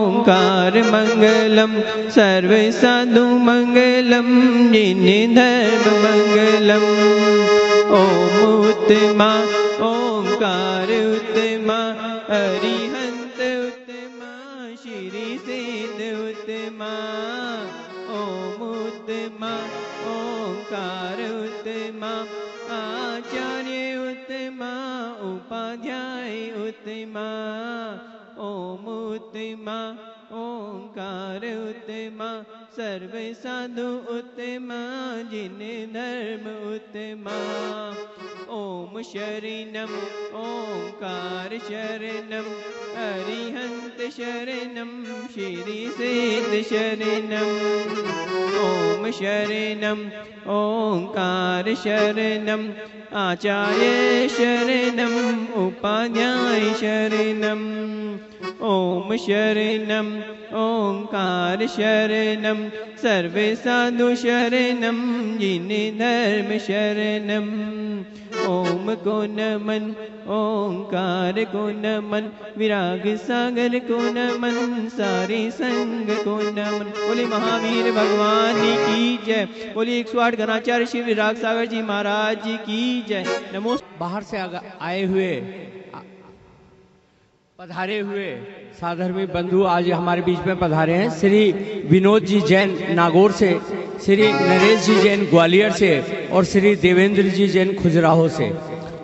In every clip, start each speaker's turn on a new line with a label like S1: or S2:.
S1: ओंकार मंगलम सर्व साधु मंगलम जिने धर्म मंगलम। ओम उत्तमा ओंकार उत्तमा अरिहंत उत्तमा श्री सिद्ध उत्तमा। ओम उत्तमा ओंकार उत्तमा आचार्य उत्तमा उपाध्याय उत्तमा। ओम उत्तमा ओंकार उत्तमा सर्व साधु उत्तमा जिने धर्म उत्तमा। ओम शरणम ओंकार शरणम अरिहंत शरणम श्री सिद्ध शरणम। ओम शरणम ओंकार शरणम आचार्य शरणम उपाध्याय शरणम। ओम शरणम ओंकार शरणम सर्व साधु शरणम जिने धर्म शरणम। ओम को नमन ओंकार को नमन विराग सागर को नमन सारे संग को नमन। बोले महावीर भगवान की जय। बोले 108 घनाचार्य श्री विराग सागर जी महाराज जी की जय। नमो।
S2: बाहर से आए हुए पधारे हुए साधर्मी बंधु आज हमारे बीच में पधारे हैं। श्री विनोद जी जैन नागौर से, श्री नरेश जी जैन ग्वालियर से और श्री देवेंद्र जी जैन खजुराहो से।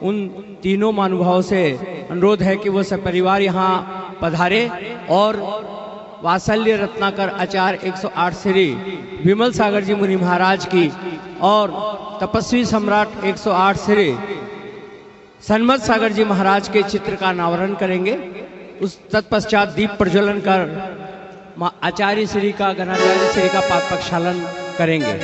S2: उन तीनों महानुभावों से अनुरोध है कि वो सब परिवार यहाँ पधारे और वात्सल्य रत्नाकर आचार्य 108 श्री विमल सागर जी मुनि महाराज की और तपस्वी सम्राट 108 श्री सन्मत सागर जी महाराज के चित्र का अनावरण करेंगे। उस तत्पश्चात दीप प्रज्वलन कर आचार्य श्री का गणाचार्य श्री का पाद प्रक्षालन करेंगे।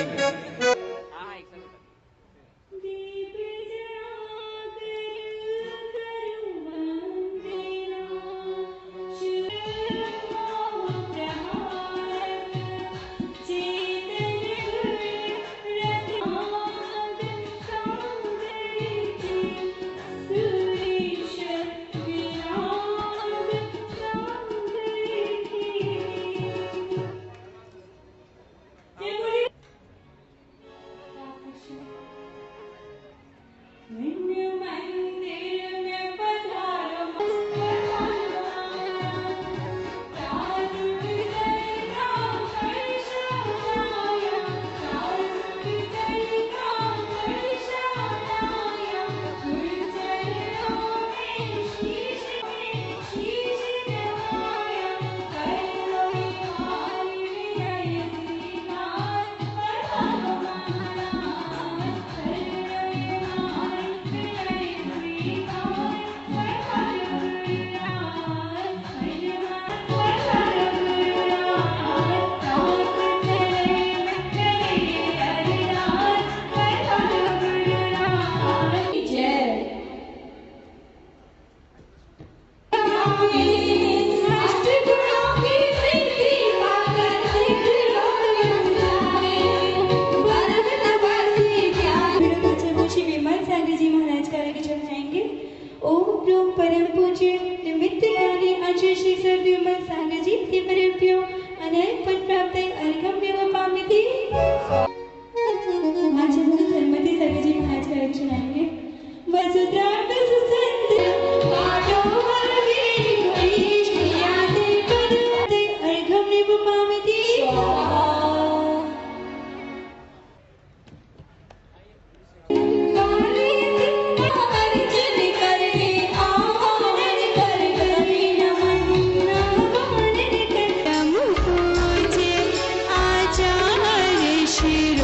S3: आचार्य श्री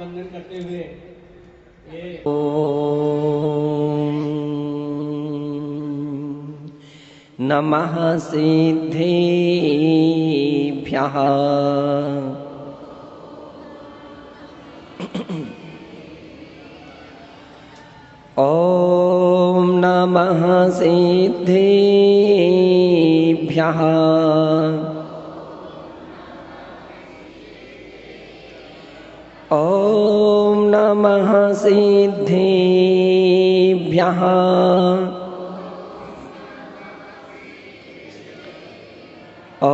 S2: वंदन करते हुए
S3: नमः सिद्धेभ्यः ॐ नमः सिद्धेभ्यः ॐ नमः सिद्धेभ्यः ॐ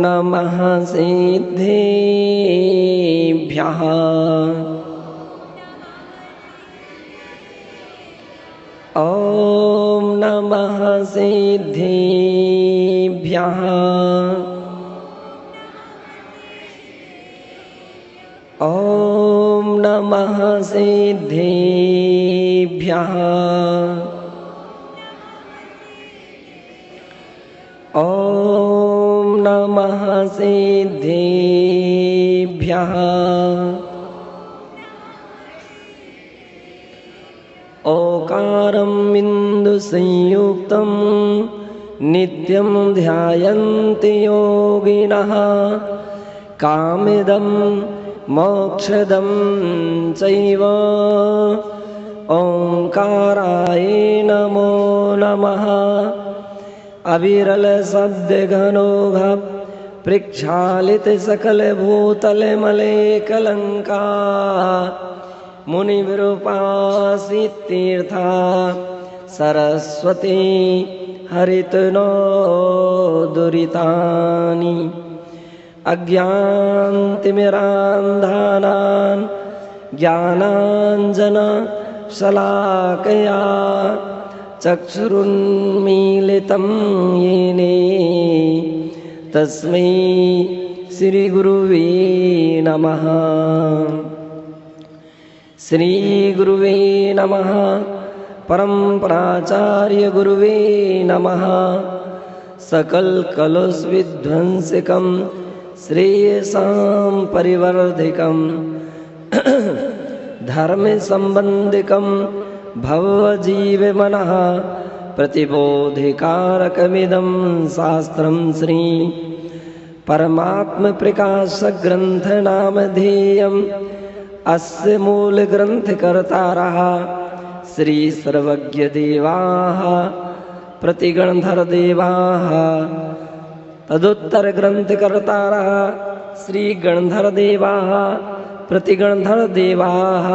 S3: नमः सिद्धेभ्यः ॐ नमः सिद्धेभ्यः ॐ नमः सिद्धेभ्यः ॐ नमः सिद्धेभ्यः ओकारं बिन्दुसंयुक्तं नित्यं ध्यायन्ति योगिनः कामिदं मोक्षदं चैव ओंकाराय नमो नमः अविरल शब्दघनोघ प्रक्षालित सकल भूतल मले कलंका मुनि विरूपासित तीर्था सरस्वती हरित नो दुरितानि अज्ञानतिमिरान्धानान् ज्ञानाञ्जन शलाकया चक्षुरुन्मीलितं येन तस्मै श्रीगुरुवे नमः। श्रीगुरुवे नमः। परम्पराचार्य गुरुवे नमः। सकल कलुष विध्वंसकं श्रेयसां परिवर्धिकं धर्म संबंधिकं भवजीव मनः प्रतिबोधिकारकमिदं शास्त्रं श्री परमात्म प्रकाश ग्रंथ नामधेयम् अस्य मूल ग्रंथ कर्तारः श्री सर्वज्ञ देवाः प्रतिगणधर देवाः तदुत्तर ग्रंथ कर्तारः श्री गणधर देवाः प्रतिगणधर देवाः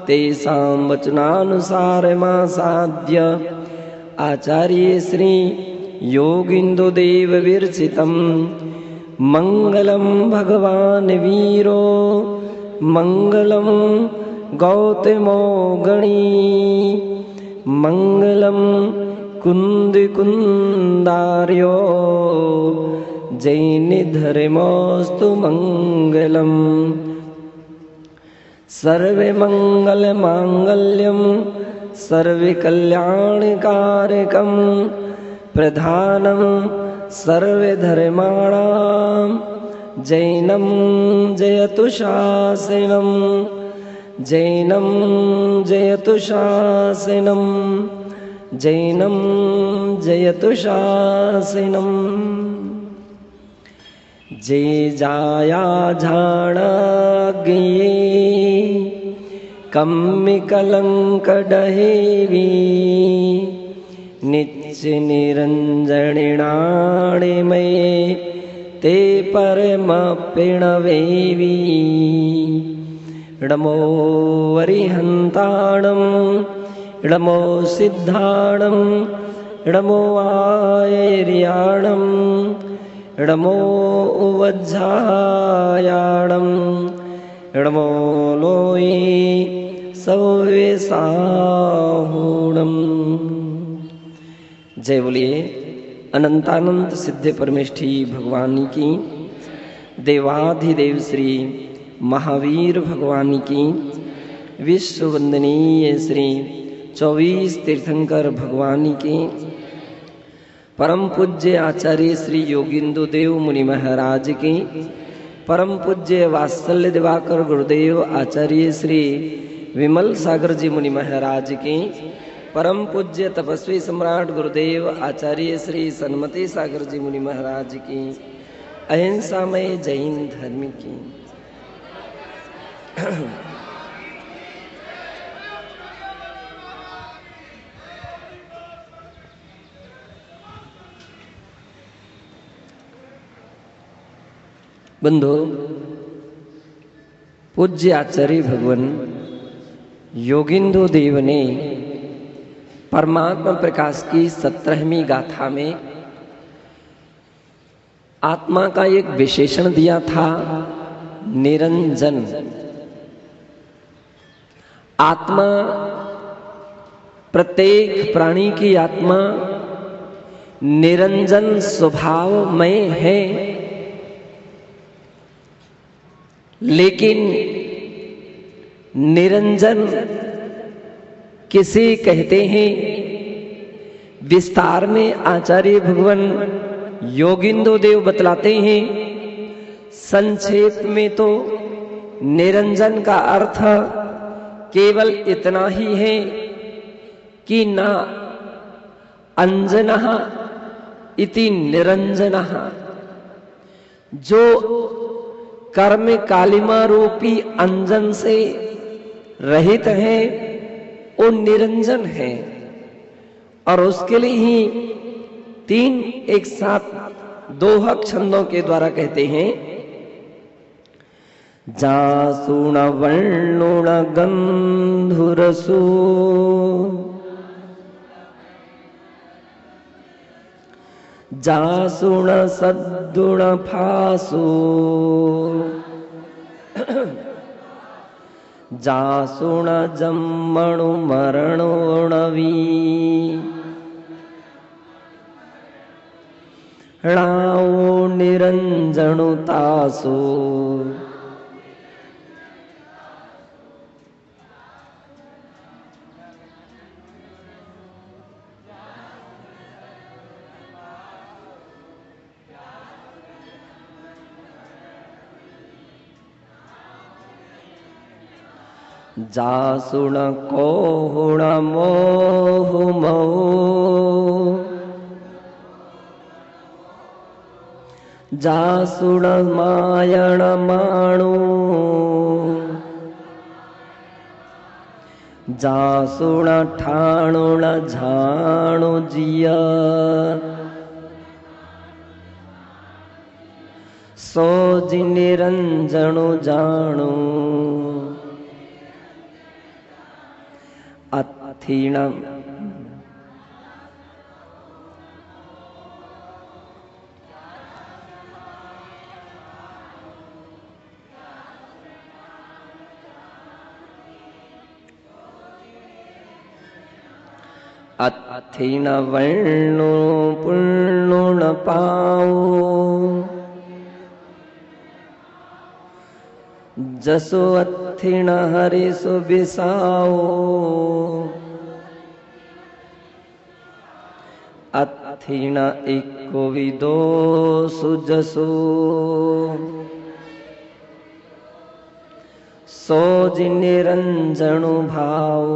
S3: तेषां वचनानुसारमासाद्य आचार्य श्री योगिन्दुदेव विरचितं मंगलम भगवान वीरो मंगलम गौतमो गणी मंगलम कुंदिकुंदार्यो जैनिधर्मोस्तु मंगलम सर्वे मंगल मांगल्यम सर्वे कल्याणकारकम प्रधानम सर्वे धर्माणां जैनं जयतु शासनं जैनं जयतु शासनं जैनं जयतु शासनं जे जाया झाणाग्ये कम्मि कलंक डहेवी नित्य निरंजनिणाणिमये ते परम पिणवेवी नमो वरिहंताणं नमो सिद्धाणं नमो आयर्याणं नमो उवज्झायाणं नमो लोये सव्यसाहूणम्। जय बोलिए अनंतानंत सिद्ध परमेष्ठी भगवान की, देवाधिदेव श्री महावीर भगवान की, विश्व वंदनीय श्री 24 तीर्थंकर भगवान की, परम पूज्य आचार्य श्री योगिन्दुदेव मुनि महाराज की, परम पूज्य वात्सल्य दिवाकर गुरुदेव आचार्य श्री विमल सागर जी मुनि महाराज की, परम पूज्य तपस्वी सम्राट गुरुदेव आचार्य श्री सन्मति सागर जी मुनि महाराज की, अहिंसामय जैन धर्म की। बंधु, पूज्य आचार्य भगवान योगिंदु देव ने परमात्मा प्रकाश की 17वीं गाथा में आत्मा का एक विशेषण दिया था, निरंजन। आत्मा, प्रत्येक प्राणी की आत्मा निरंजन स्वभावमय है, लेकिन निरंजन किसे कहते हैं, विस्तार में आचार्य भगवान योगिंदु देव बतलाते हैं। संक्षेप में तो निरंजन का अर्थ केवल इतना ही है कि ना अंजनः इति निरंजनः, जो कर्म कालिमा रूपी अंजन से रहित है वो निरंजन है। और उसके लिए ही 3 एक साथ दोहक छंदों के द्वारा कहते हैं, जासुण वर्णुण गंधुरसु जासुण सद्गुण फासु जासुण जम्मणु मरणोणवी णाओ निरंजनु तासु। जासुण कोहुण मोह मोह जासुण मायण माणु जासुण ठाणुण झाणु जिया सोज निरंजनु जाणु अथीणम। अथीण वर्णु पुण्णुण पाओ जसो अथीण हरिसु बिसाओ अथीण इको विदो सुजसो सोज निरंजनु भाओ।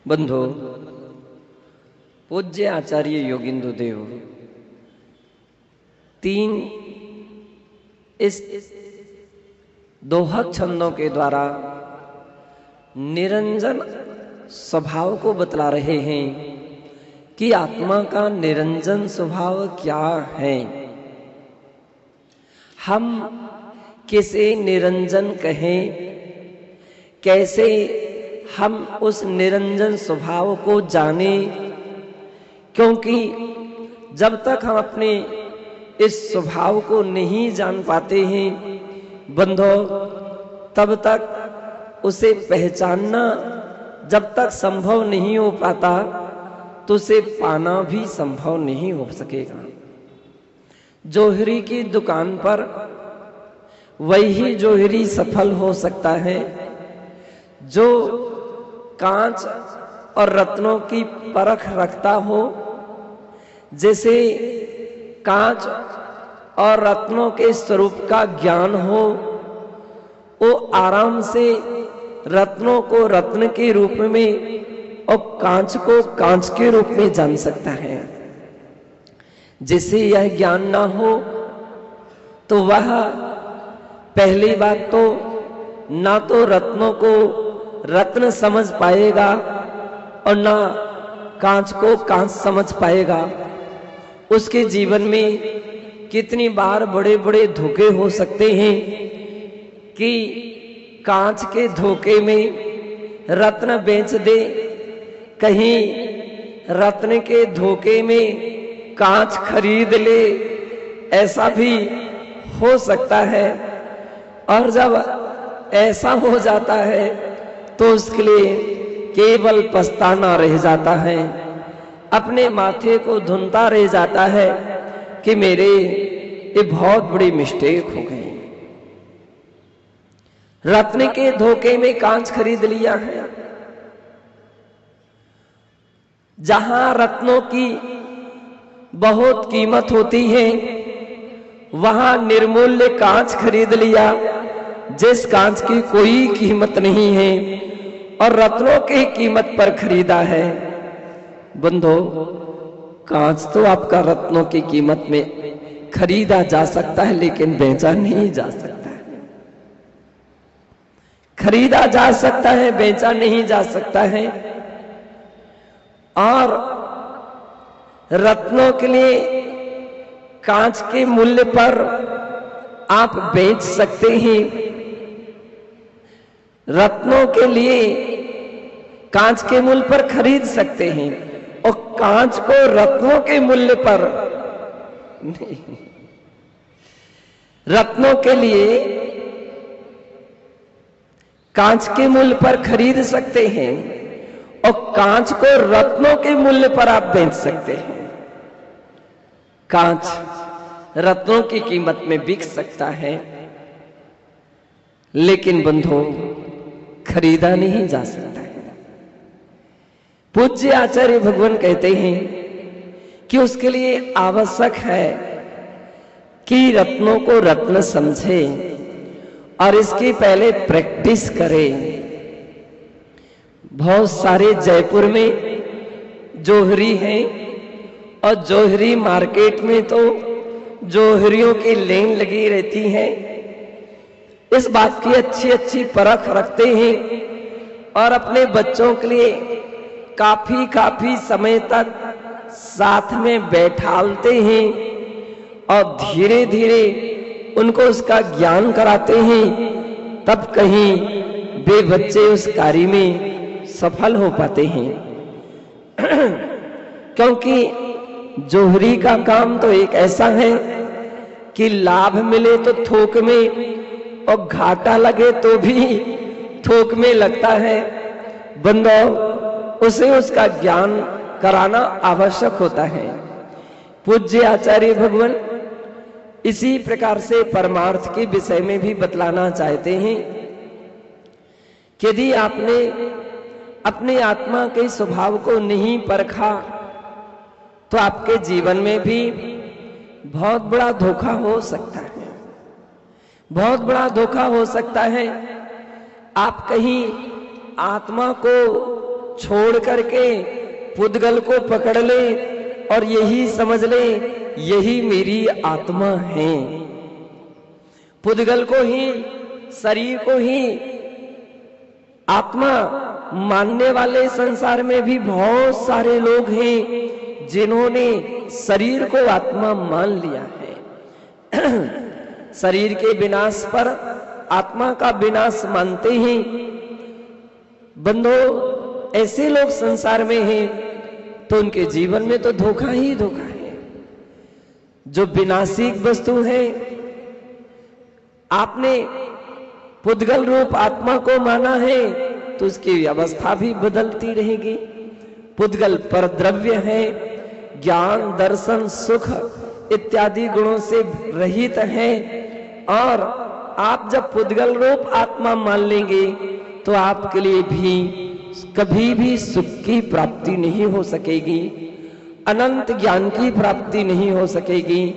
S3: बंधु, पूज्य आचार्य योगिंदु देव 3 इस दोहक छंदों के द्वारा निरंजन स्वभाव को बतला रहे हैं कि आत्मा का निरंजन स्वभाव क्या है। हम किसे निरंजन कहें, कैसे हम उस निरंजन स्वभाव को जाने, क्योंकि जब तक हम अपने इस स्वभाव को नहीं जान पाते हैं बंधो, तब तक उसे पहचानना जब तक संभव नहीं हो पाता तो उसे पाना भी संभव नहीं हो सकेगा। जोहरी की दुकान पर वही जोहरी सफल हो सकता है जो कांच और रत्नों की परख रखता हो। जैसे कांच और रत्नों के स्वरूप का ज्ञान हो, वो आराम से रत्नों को रत्न के रूप में और कांच को कांच के रूप में जान सकता है। जिसे यह ज्ञान ना हो तो वह पहली बात तो ना तो रत्नों को रत्न समझ पाएगा और ना कांच को कांच समझ पाएगा। उसके जीवन में कितनी बार बड़े बड़े धोखे हो सकते हैं कि कांच के धोखे में रत्न बेच दे, कहीं रत्न के धोखे में कांच खरीद ले, ऐसा भी हो सकता है। और जब ऐसा हो जाता है तो उसके लिए केवल पछताना रह जाता है, अपने माथे को धुनता रह जाता है कि मेरे ये बहुत बड़ी मिस्टेक हो गई, रत्न के धोखे में कांच खरीद लिया है। जहां रत्नों की बहुत कीमत होती है वहां निर्मूल्य कांच खरीद लिया, जिस कांच की कोई कीमत नहीं है और रत्नों की कीमत पर खरीदा है। बंधो, कांच तो आपका रत्नों की कीमत में खरीदा जा सकता है लेकिन बेचा नहीं जा सकता है। खरीदा जा सकता है, बेचा नहीं जा सकता है। और रत्नों के लिए कांच के मूल्य पर आप बेच सकते हैं, रत्नों के लिए कांच के मूल्य पर खरीद सकते हैं और कांच को रत्नों के मूल्य पर नहीं। रत्नों के लिए कांच के मूल्य पर खरीद सकते हैं और कांच को रत्नों के मूल्य पर आप बेच सकते हैं। कांच रत्नों की कीमत में बिक सकता है लेकिन बंधु खरीदा नहीं जा सकता है। पूज्य आचार्य भगवान कहते हैं कि उसके लिए आवश्यक है कि रत्नों को रत्न समझे और इसकी पहले प्रैक्टिस करे। बहुत सारे जयपुर में जोहरी हैं और जोहरी मार्केट में तो जोहरियों की लेन लगी रहती है। इस बात की अच्छी अच्छी परख रखते हैं और अपने बच्चों के लिए काफी समय तक साथ में बैठालते हैं और धीरे धीरे उनको उसका ज्ञान कराते हैं, तब कहीं वे बच्चे उस कार्य में सफल हो पाते हैं। क्योंकि जोहरी का काम तो एक ऐसा है कि लाभ मिले तो थोक में और घाटा लगे तो भी थोक में लगता है। बंदो, उसे उसका ज्ञान कराना आवश्यक होता है। पूज्य आचार्य भगवान इसी प्रकार से परमार्थ के विषय में भी बतलाना चाहते हैं कि यदि आपने अपने आत्मा के स्वभाव को नहीं परखा तो आपके जीवन में भी बहुत बड़ा धोखा हो सकता है, बहुत बड़ा धोखा हो सकता है। आप कहीं आत्मा को छोड़ करके पुद्गल को पकड़ ले और यही समझ ले यही मेरी आत्मा है। पुद्गल को ही, शरीर को ही आत्मा मानने वाले संसार में भी बहुत सारे लोग हैं जिन्होंने शरीर को आत्मा मान लिया है। शरीर के विनाश पर आत्मा का विनाश मानते हैं। बंधो, ऐसे लोग संसार में हैं तो उनके जीवन में तो धोखा ही धोखा है। जो विनाशिक वस्तु है, आपने पुद्गल रूप आत्मा को माना है तो उसकी अवस्था भी बदलती रहेगी। पुद्गल परद्रव्य है, ज्ञान, दर्शन, सुख इत्यादि गुणों से रहित है। और आप जब पुद्गल रूप आत्मा मान लेंगे तो आपके लिए भी कभी भी सुख की प्राप्ति नहीं हो सकेगी, अनंत ज्ञान की प्राप्ति नहीं हो सकेगी,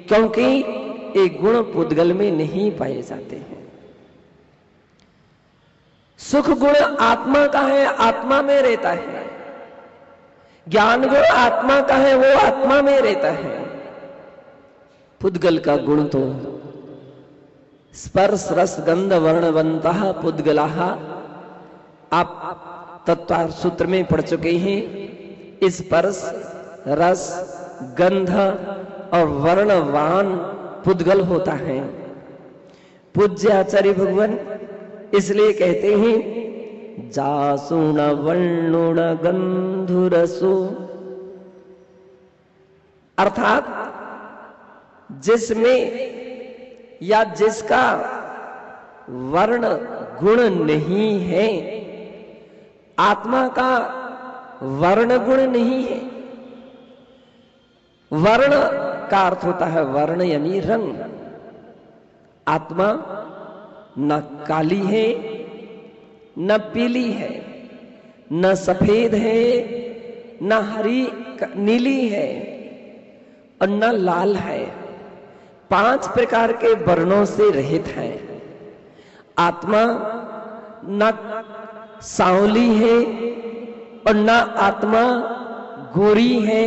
S3: क्योंकि ये गुण पुद्गल में नहीं पाए जाते हैं। सुख गुण आत्मा का है, आत्मा में रहता है। ज्ञान गुण आत्मा का है, वो आत्मा में रहता है। पुद्गल का गुण तो स्पर्श रस गंध वर्णवंतः पुद्गलाः, आप तत्व सूत्र में पढ़ चुके हैं। स्पर्श रस गंध और वर्णवान पुद्गल होता है। पूज्य आचार्य भगवान इसलिए कहते हैं जासुण वर्णुण गंधुरसो, अर्थात जिसमें या जिसका वर्ण गुण नहीं है, आत्मा का वर्ण गुण नहीं है। वर्ण का अर्थ होता है वर्ण यानी रंग। आत्मा न काली है न पीली है, न सफेद है न हरी नीली है और न लाल है। 5 प्रकार के वर्णों से रहित है। आत्मा न सांवली है और न आत्मा गोरी है।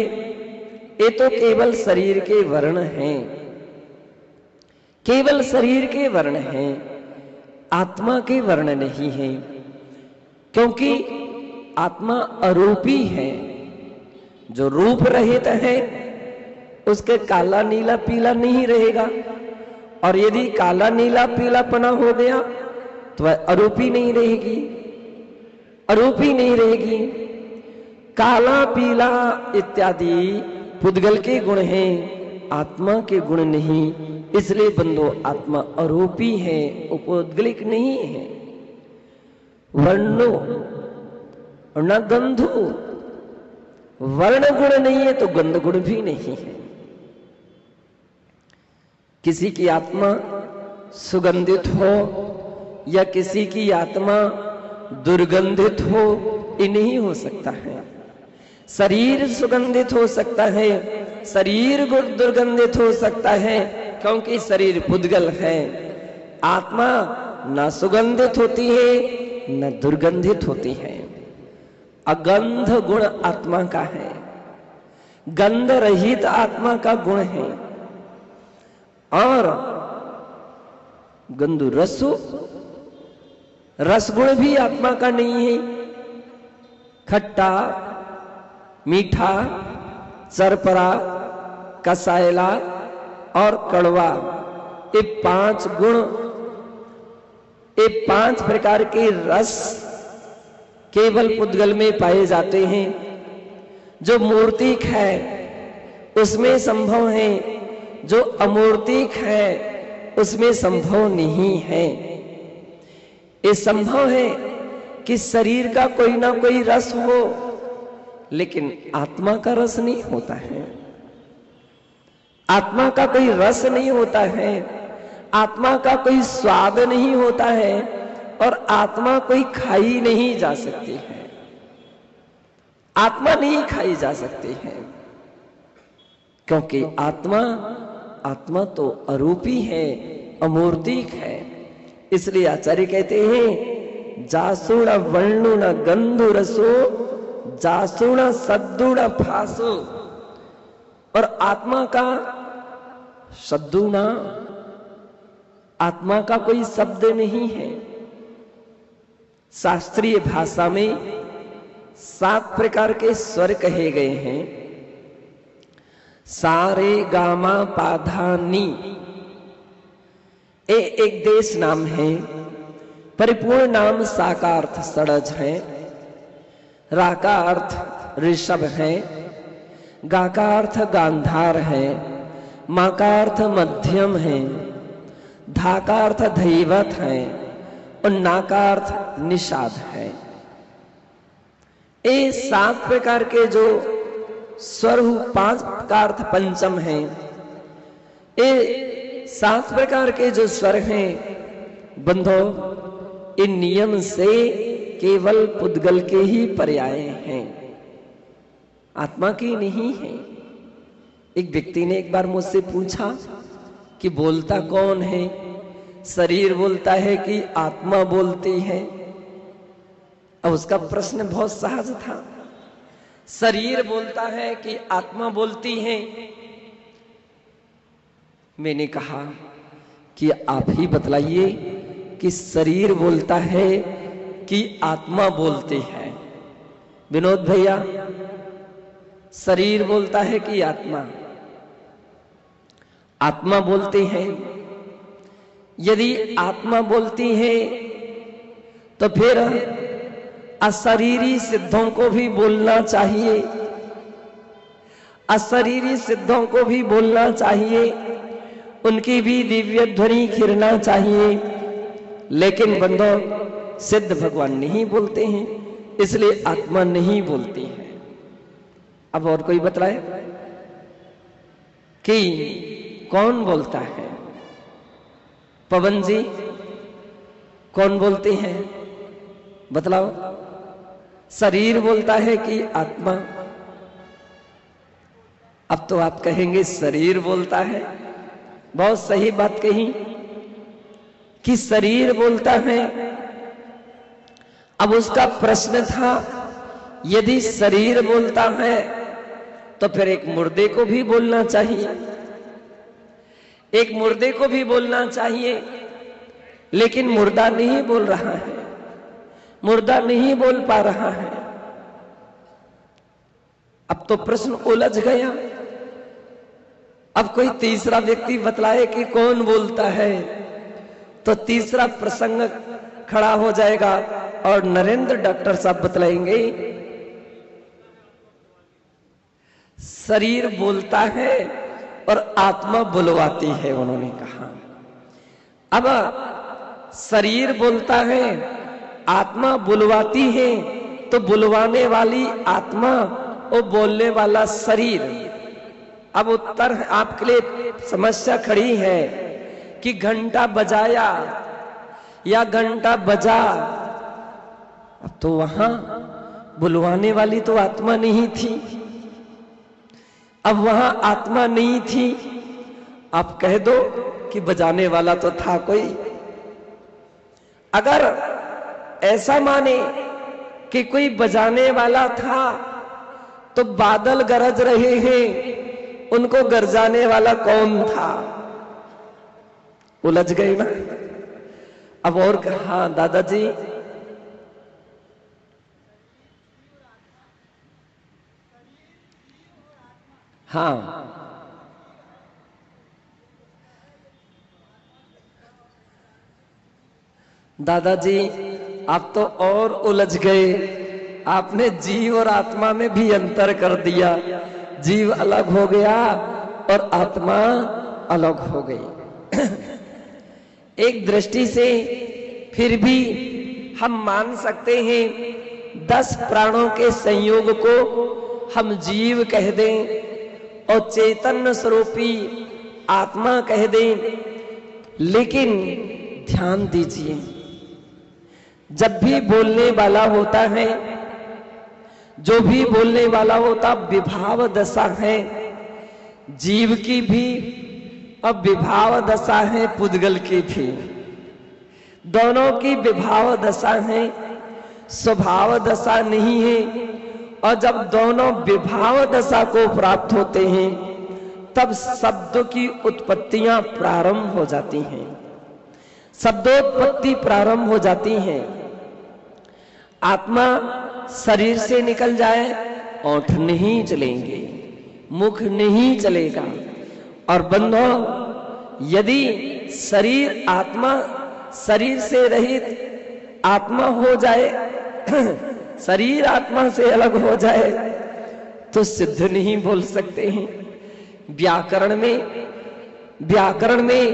S3: ये तो केवल शरीर के वर्ण हैं, केवल शरीर के वर्ण हैं, आत्मा के वर्ण नहीं है। क्योंकि आत्मा अरूपी है। जो रूप रहित है उसके काला नीला पीला नहीं रहेगा, और यदि काला नीला पीलापना हो गया तो वह अरूपी नहीं रहेगी, अरूपी नहीं रहेगी। काला पीला इत्यादि पुद्गल के गुण हैं, आत्मा के गुण नहीं। इसलिए बंधु आत्मा अरूपी है, उपौद्गलिक नहीं है। वर्णो न गंधु, वर्ण गुण नहीं है तो गंध गुण भी नहीं है। किसी की आत्मा सुगंधित हो या किसी की आत्मा दुर्गंधित हो, ये नहीं हो सकता है। शरीर सुगंधित हो सकता है, शरीर दुर्गंधित हो सकता है, क्योंकि शरीर पुद्गल है। आत्मा न सुगंधित होती है न दुर्गंधित होती है। अगंध गुण आत्मा का है, गंध रहित आत्मा का गुण है। और गंधु रसो, रस गुण भी आत्मा का नहीं है। खट्टा मीठा चरपरा कसायला और कड़वा, ये 5 गुण, ये 5 प्रकार के रस केवल पुद्गल में पाए जाते हैं। जो मूर्तिक है उसमें संभव है, जो अमूर्तिक है उसमें संभव नहीं है। ये संभव है कि शरीर का कोई ना कोई रस हो, लेकिन आत्मा का रस नहीं होता है। आत्मा का कोई रस नहीं होता है, आत्मा का कोई स्वाद नहीं होता है, और आत्मा कोई खाई नहीं जा सकती है। आत्मा नहीं खाई जा सकती है, क्योंकि आत्मा तो अरूपी है, अमूर्तिक है। इसलिए आचार्य कहते हैं जासुण वर्णुण गंधु रसो जासुण सद्दुण फासो। और आत्मा का सद्दुणा, आत्मा का कोई शब्द नहीं है। शास्त्रीय भाषा में 7 प्रकार के स्वर कहे गए हैं। सारे गामा पाधा नी, एक देश नाम है। परिपूर्ण नाम सा का अर्थ सड़ज है, रा का अर्थ ऋषभ है, गा का अर्थ गांधार है, मा का अर्थ मध्यम है, धा का अर्थ धैवत है और ना का अर्थ निषाद है। ये 7 प्रकार के जो स्वर 5 का अर्थ पंचम है, ये 7 प्रकार के जो स्वर हैं बंधो, इन नियम से केवल पुद्गल के ही पर्याय हैं, आत्मा की नहीं है। एक व्यक्ति ने एक बार मुझसे पूछा कि बोलता कौन है, शरीर बोलता है कि आत्मा बोलती है। अब उसका प्रश्न बहुत सहज था, शरीर बोलता है कि आत्मा बोलती है। मैंने कहा कि आप ही बतलाइए कि शरीर बोलता है कि आत्मा बोलती है। विनोद भैया, शरीर बोलता है कि आत्मा? आत्मा बोलती है। यदि आत्मा बोलती है तो फिर अशरीरी सिद्धों को भी बोलना चाहिए, अशरीरी सिद्धों को भी बोलना चाहिए, उनकी भी दिव्य ध्वनि खिरना चाहिए। लेकिन बंदो, सिद्ध भगवान नहीं बोलते हैं, इसलिए आत्मा नहीं बोलती है। अब और कोई बतलाए कि कौन बोलता है? पवन जी, कौन बोलते हैं? बतलाओ, शरीर बोलता है कि आत्मा? अब तो आप कहेंगे शरीर बोलता है। बहुत सही बात कही कि शरीर बोलता है। अब उसका प्रश्न था, यदि शरीर बोलता है तो फिर एक मुर्दे को भी बोलना चाहिए, एक मुर्दे को भी बोलना चाहिए। लेकिन मुर्दा नहीं बोल रहा है, मुर्दा नहीं बोल पा रहा है। अब तो प्रश्न उलझ गया। अब कोई तीसरा व्यक्ति बतलाए कि कौन बोलता है, तो तीसरा प्रसंग खड़ा हो जाएगा और नरेंद्र डॉक्टर साहब बतलाएंगे शरीर बोलता है और आत्मा बुलवाती है, उन्होंने कहा। अब शरीर बोलता है, आत्मा बुलवाती है, तो बुलवाने वाली आत्मा और बोलने वाला शरीर। अब उत्तर आपके लिए समस्या खड़ी है कि घंटा बजाया या घंटा बजा। अब तो वहां बुलवाने वाली तो आत्मा नहीं थी, अब वहां आत्मा नहीं थी। आप कह दो कि बजाने वाला तो था कोई। अगर ऐसा माने कि कोई बजाने वाला था, तो बादल गरज रहे हैं, उनको गरजाने वाला कौन था? उलझ गए ना। अब और हाँ दादाजी, हाँ दादाजी, आप तो और उलझ गए। आपने जीव और आत्मा में भी अंतर कर दिया। जीव अलग हो गया और आत्मा अलग हो गई। एक दृष्टि से फिर भी हम मान सकते हैं 10 प्राणों के संयोग को हम जीव कह दें और चैतन्य स्वरूपी आत्मा कह दें। लेकिन ध्यान दीजिए, जब भी बोलने वाला होता है, जो भी बोलने वाला होता, विभाव दशा है। जीव की भी अब विभाव दशा है, पुद्गल की भी। दोनों की विभाव दशा है, स्वभाव दशा नहीं है। और जब दोनों विभाव दशा को प्राप्त होते हैं, तब शब्द की उत्पत्तियां प्रारंभ हो जाती हैं, शब्दोत्पत्ति प्रारंभ हो जाती है। आत्मा शरीर से निकल जाए, ओठ नहीं चलेंगे, मुख नहीं चलेगा। और बंधो, यदि शरीर आत्मा शरीर से रहित आत्मा हो जाए, शरीर आत्मा से अलग हो जाए, तो सिद्ध नहीं बोल सकते हैं। व्याकरण में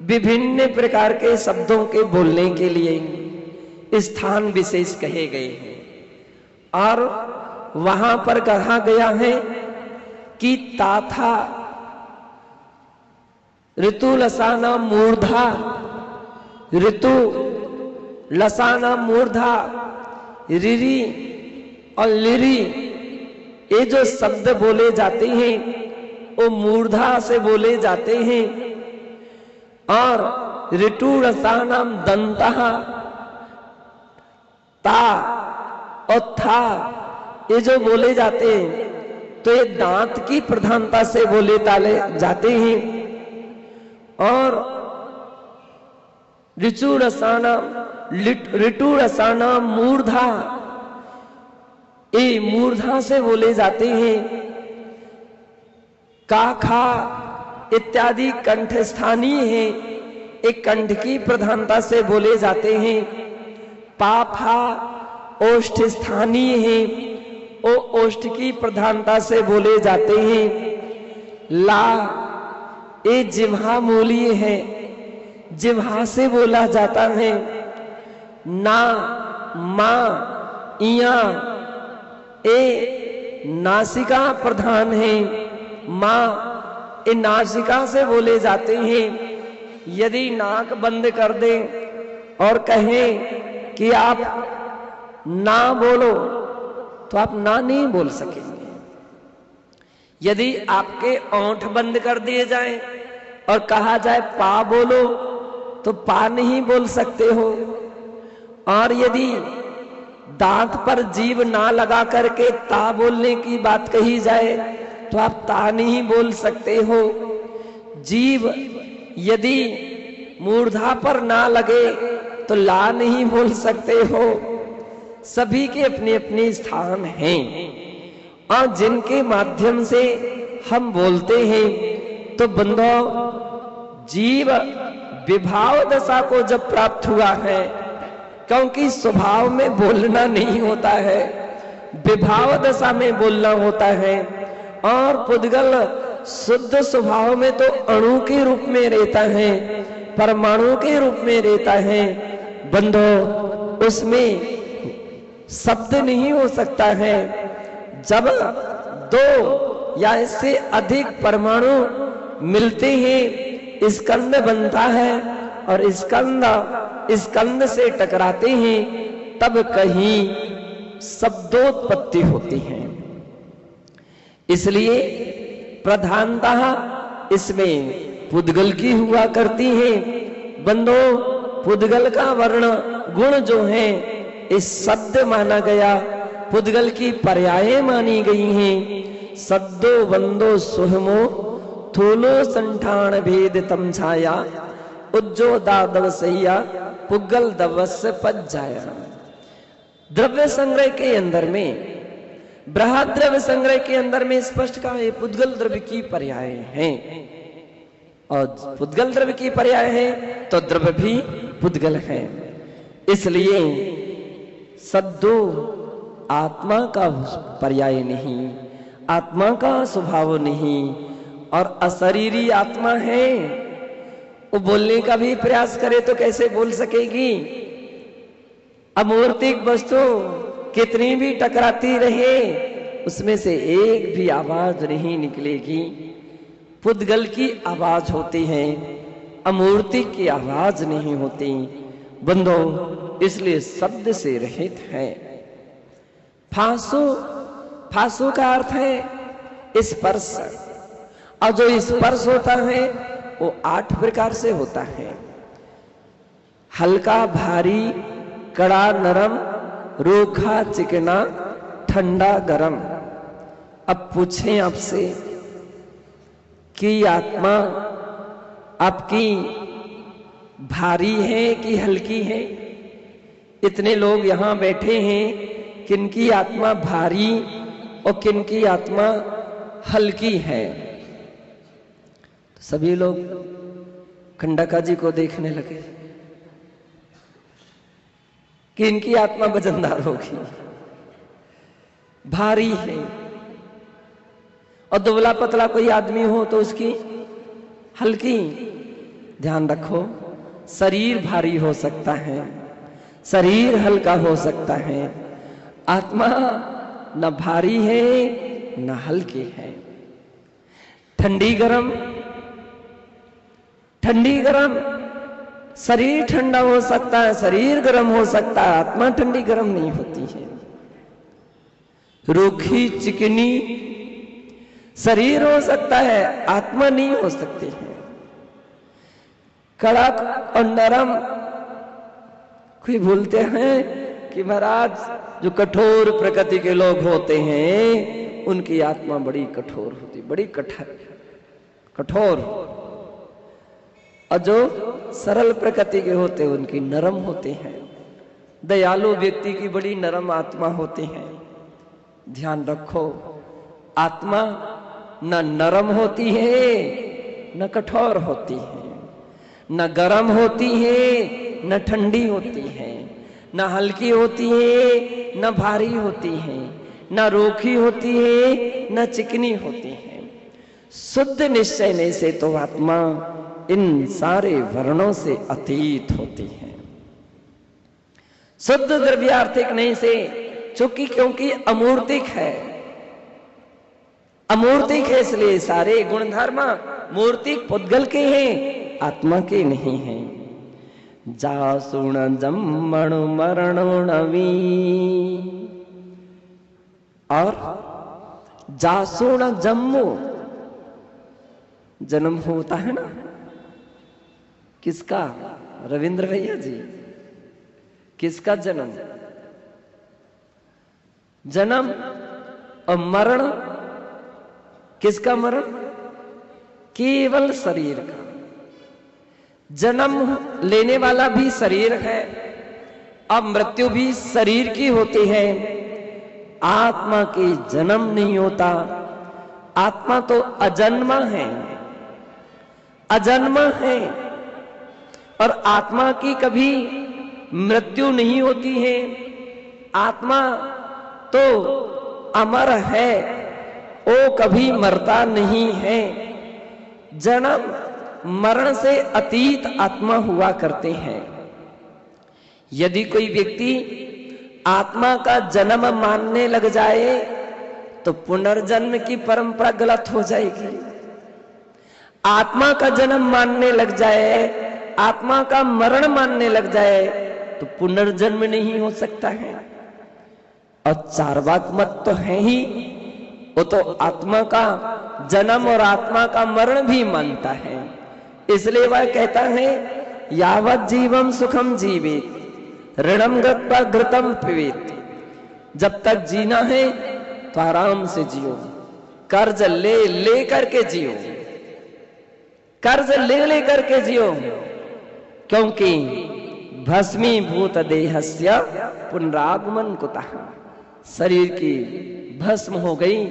S3: विभिन्न प्रकार के शब्दों के बोलने के लिए स्थान विशेष कहे गए हैं। और वहां पर कहा गया है कि ताथा ऋतु लसाना मूर्धा, ऋतु लसाना मूर्धा, रिरी और लिरी, ये जो शब्द बोले जाते हैं वो मूर्धा से बोले जाते हैं। और ऋतु रसानाम दंता, ता और था, ये जो बोले जाते हैं तो ये दांत की प्रधानता से बोले ताले जाते हैं। और ऋतु रसाना मूर्धा, ये मूर्धा से बोले जाते हैं। का खा इत्यादि कंठ स्थानीय है, एक कंठ की प्रधानता से बोले जाते हैं। पाफा ओष्ठ स्थानीय है, ओ ओष्ठ की प्रधानता से बोले जाते हैं। ला ये जिह्वा मूलीय है, जिह्वा से बोला जाता है। ना मा इया ए नासिका प्रधान है, मां ए नासिका से बोले जाते हैं। यदि नाक बंद कर दे और कहें कि आप ना बोलो तो आप ना नहीं बोल सकेंगे। यदि आपके ओंठ बंद कर दिए जाएं और कहा जाए पा बोलो तो पा नहीं बोल सकते हो। और यदि दांत पर जीभ ना लगा करके ता बोलने की बात कही जाए तो आप ता नहीं बोल सकते हो। जीभ यदि मूर्धा पर ना लगे तो ला नहीं बोल सकते हो। सभी के अपने अपने स्थान हैं और जिनके माध्यम से हम बोलते हैं। तो बंधो, जीव विभाव दशा को जब प्राप्त हुआ है, क्योंकि स्वभाव में बोलना नहीं होता है, विभाव दशा में बोलना होता है। और पुद्गल शुद्ध स्वभाव में तो अणु के रूप में रहता है, परमाणु के रूप में रहता है। बंधो, उसमें शब्द नहीं हो सकता है। जब दो या इससे अधिक परमाणु मिलते हैं, स्कंद बनता है और स्कंद से टकराते हैं, तब कहीं शब्दोत्पत्ति होती है। इसलिए प्रधानतः इसमें पुद्गल की हुआ करती है। बंधो, पुद्गल का वर्ण गुण जो है इस शब्द माना गया, पुद्गल की पर्याय मानी गई हैं। सद्दो बंदो सुहमो थूलो संठान भेद तम छाया, उज्जो दादव सैया पुग्गल दवस्य पच जाया। द्रव्य संग्रह के अंदर में, बृहद द्रव्य संग्रह के अंदर में स्पष्ट कहा ये पुद्गल द्रव्य की पर्याय हैं। और पुद्गल द्रव्य की पर्याय है तो द्रव्य भी पुद्गल है। इसलिए सद्दो आत्मा का पर्याय नहीं, आत्मा का स्वभाव नहीं, और अशरीरी आत्मा है। वो बोलने का भी प्रयास करे तो कैसे बोल सकेगी? अमूर्तिक वस्तु कितनी भी टकराती रहे, उसमें से एक भी आवाज नहीं निकलेगी। पुद्गल की आवाज होती है, अमूर्तिक की आवाज नहीं होती। बंधो, इसलिए शब्द से रहित है। फासो का अर्थ है स्पर्श, और जो स्पर्श होता है वो 8 प्रकार से होता है। हल्का भारी, कड़ा नरम, रूखा चिकना, ठंडा गरम। अब पूछें आपसे कि आत्मा आपकी भारी है कि हल्की है? इतने लोग यहां बैठे हैं, किनकी आत्मा भारी और किनकी आत्मा हल्की है? सभी लोग खंडका जी को देखने लगे कि इनकी आत्मा वजनदार होगी, भारी है। और दुबला पतला कोई आदमी हो तो उसकी हल्की। ध्यान रखो, शरीर भारी हो सकता है, शरीर हल्का हो सकता है, आत्मा न भारी है न हल्की है। ठंडी गरम ठंडी गर्म, शरीर ठंडा हो सकता है, शरीर गर्म हो सकता है, आत्मा ठंडी गर्म नहीं होती है। रूखी चिकनी शरीर हो सकता है, आत्मा नहीं हो सकती है। कड़क और नरम, कोई बोलते हैं कि महाराज जो कठोर प्रकृति के लोग होते हैं उनकी आत्मा बड़ी कठोर होती, बड़ी कठोर, और जो सरल प्रकृति के होते हैं उनकी नरम होते हैं। दयालु व्यक्ति की बड़ी नरम आत्मा होती है। ध्यान रखो, आत्मा न नरम होती है न कठोर होती है, न गर्म होती है न ठंडी होती है, न हल्की होती है न भारी होती है, न रूखी होती है न चिकनी होती है। शुद्ध निश्चय से तो आत्मा इन सारे वर्णों से अतीत होती है। शुद्ध द्रव्यार्थिक नहीं से, चूंकि क्योंकि अमूर्तिक है, अमूर्तिक है, इसलिए सारे गुणधर्म मूर्तिक पुद्गल के हैं, आत्मा के नहीं हैं। जासुण जम्मण मरणवी, और जासुण जम्मु जन्म होता है ना, किसका? रविंद्र भैया जी, किसका जन्म? जन्म और मरण, किसका मरण? केवल शरीर का। जन्म लेने वाला भी शरीर है, अब मृत्यु भी शरीर की होती है। आत्मा की जन्म नहीं होता, आत्मा तो अजन्मा है, अजन्मा है, और आत्मा की कभी मृत्यु नहीं होती है। आत्मा तो अमर है, वो कभी मरता नहीं है। जन्म मरण से अतीत आत्मा हुआ करते हैं। यदि कोई व्यक्ति आत्मा का जन्म मानने लग जाए तो पुनर्जन्म की परंपरा गलत हो जाएगी। आत्मा का जन्म मानने लग जाए, आत्मा का मरण मानने लग जाए तो पुनर्जन्म नहीं हो सकता है। और चार्वाक मत तो है ही, वो तो आत्मा का जन्म और आत्मा का मरण भी मानता है। इसलिए वह कहता है यावत जीवम सुखम जीवित ऋणम गत्वा घृतम पिबेत। जब तक जीना है तो आराम से जियो, कर्ज ले ले करके जियो, कर्ज ले ले करके जियो, क्योंकि भस्मीभूत देहस्य पुनरागमन कुतः। शरीर की भस्म हो गई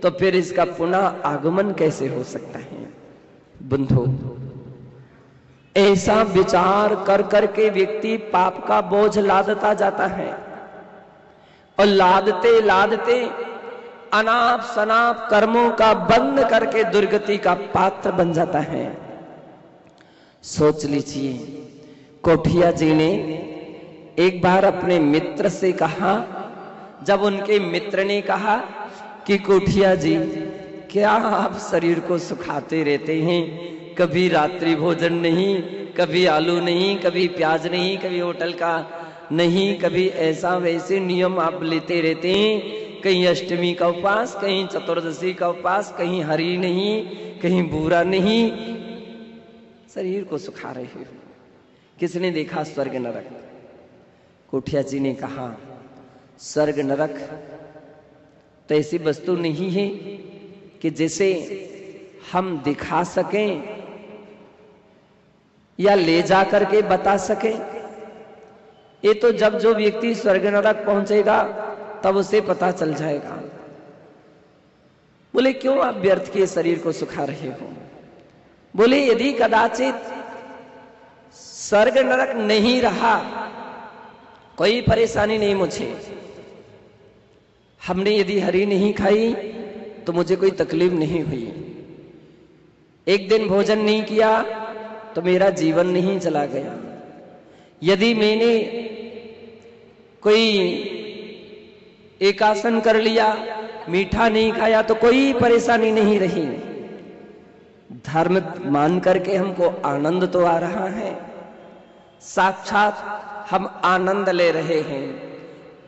S3: तो फिर इसका पुनः आगमन कैसे हो सकता है? बंधु, ऐसा विचार कर करके व्यक्ति पाप का बोझ लादता जाता है, और लादते लादते अनाप शनाप कर्मों का बंद करके दुर्गति का पात्र बन जाता है। सोच लीजिए, कोठिया जी ने एक बार अपने मित्र से कहा, जब उनके मित्र ने कहा कि कोठिया जी क्या आप शरीर को सुखाते रहते हैं, कभी रात्रि भोजन नहीं, कभी आलू नहीं, कभी प्याज नहीं, कभी होटल का नहीं, कभी ऐसा वैसे नियम आप लेते रहते हैं, कहीं अष्टमी का उपवास, कहीं चतुर्दशी का उपवास, कहीं हरी नहीं, कहीं बूरा नहीं, शरीर को सुखा रहे हो। किसने देखा स्वर्ग नरक? कोठिया जी ने कहा स्वर्ग नरक तो ऐसी वस्तु नहीं है कि जिसे हम दिखा सकें या ले जा करके बता सकें। ये तो जब जो व्यक्ति स्वर्ग नरक पहुंचेगा तब उसे पता चल जाएगा। बोले क्यों आप व्यर्थ के शरीर को सुखा रहे हो? बोले यदि कदाचित स्वर्ग नरक नहीं रहा, कोई परेशानी नहीं मुझे। हमने यदि हरी नहीं खाई तो मुझे कोई तकलीफ नहीं हुई। एक दिन भोजन नहीं किया तो मेरा जीवन नहीं चला गया। यदि मैंने कोई एकासन कर लिया, मीठा नहीं खाया तो कोई परेशानी नहीं रही। धर्म मान करके हमको आनंद तो आ रहा है, साक्षात हम आनंद ले रहे हैं।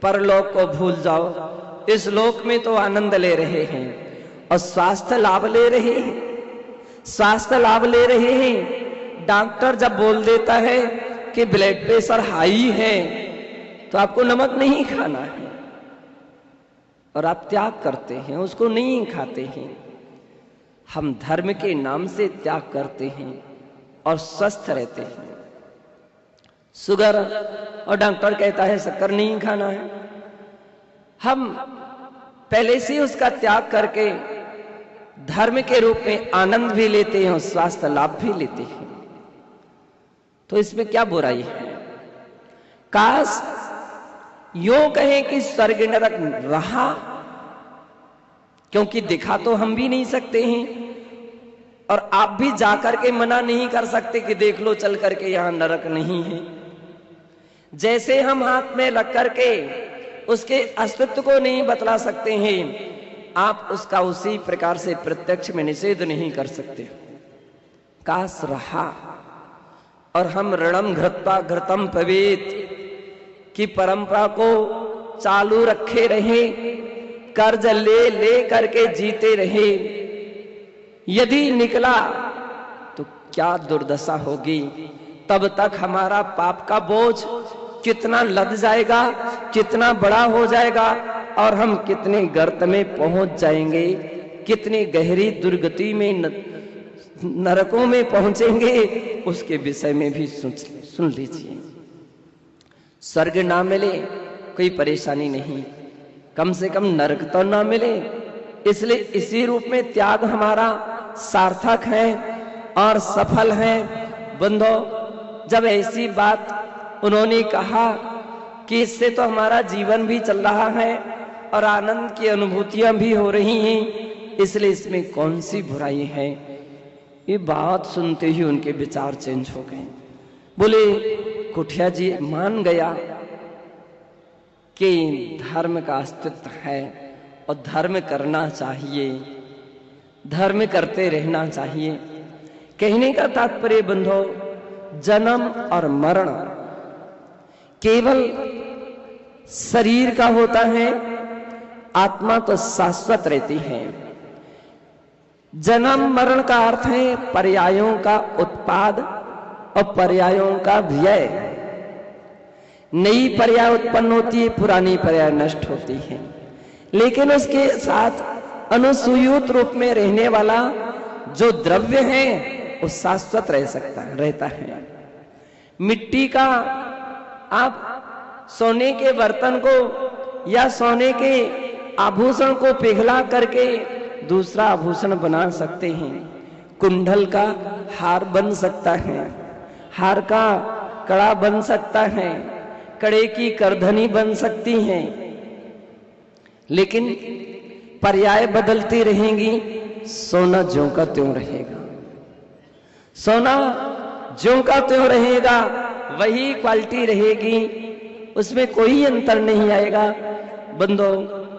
S3: परलोक को भूल जाओ, इस लोक में तो आनंद ले रहे हैं और स्वास्थ्य लाभ ले रहे हैं, स्वास्थ्य लाभ ले रहे हैं। डॉक्टर जब बोल देता है कि ब्लड प्रेशर हाई है तो आपको नमक नहीं खाना है और आप त्याग करते हैं, उसको नहीं खाते हैं। हम धर्म के नाम से त्याग करते हैं और स्वस्थ रहते हैं। शुगर और डॉक्टर कहता है शक्कर नहीं खाना है, हम पहले से उसका त्याग करके धर्म के रूप में आनंद भी लेते हैं और स्वास्थ्य लाभ भी लेते हैं। तो इसमें क्या बुराई है? काश यूं कहें कि स्वर्ग नरक रहा, क्योंकि दिखा तो हम भी नहीं सकते हैं और आप भी जाकर के मना नहीं कर सकते कि देख लो चल करके यहां नरक नहीं है। जैसे हम हाथ में रख करके उसके अस्तित्व को नहीं बतला सकते हैं, आप उसका उसी प्रकार से प्रत्यक्ष में निषेध नहीं कर सकते। काश रहा और हम ऋणम घृत्वा घृतम पवेत की परंपरा को चालू रखे रहे, कर्ज ले ले करके जीते रहे। यदि निकला तो क्या दुर्दशा होगी, तब तक हमारा पाप का बोझ कितना लद जाएगा, कितना बड़ा हो जाएगा और हम कितने गर्त में पहुंच जाएंगे, कितनी गहरी दुर्गति में नरकों में पहुंचेंगे, उसके विषय में भी सुन लीजिए। स्वर्ग ना मिले कोई परेशानी नहीं, कम से कम नरक तो ना मिले, इसलिए इसी रूप में त्याग हमारा सार्थक है और सफल है। बंधो, जब ऐसी बात उन्होंने कहा कि इससे तो हमारा जीवन भी चल रहा है और आनंद की अनुभूतियां भी हो रही हैं, इसलिए इसमें कौन सी बुराई है, ये बात सुनते ही उनके विचार चेंज हो गए। बोले कुठिया जी मान गया कि धर्म का अस्तित्व है और धर्म करना चाहिए, धर्म करते रहना चाहिए। कहने का तात्पर्य बंधो, जन्म और मरण केवल शरीर का होता है, आत्मा तो शाश्वत रहती है। जन्म मरण का अर्थ है पर्यायों का उत्पाद और पर्यायों का व्यय। नई पर्याय उत्पन्न होती है, पुरानी पर्याय नष्ट होती है, लेकिन उसके साथ अनुसूयुत रूप में रहने वाला जो द्रव्य है वो शाश्वत रहता है। मिट्टी का आप सोने के बर्तन को या सोने के आभूषण को पिघला करके दूसरा आभूषण बना सकते हैं। कुंडल का हार बन सकता है, हार का कड़ा बन सकता है, कड़े की करधनी बन सकती है, लेकिन पर्याय बदलती रहेंगी, सोना ज्यों का त्यों रहेगा। सोना ज्यों का त्यों रहेगा, वही क्वालिटी रहेगी, उसमें कोई अंतर नहीं आएगा। बंदो,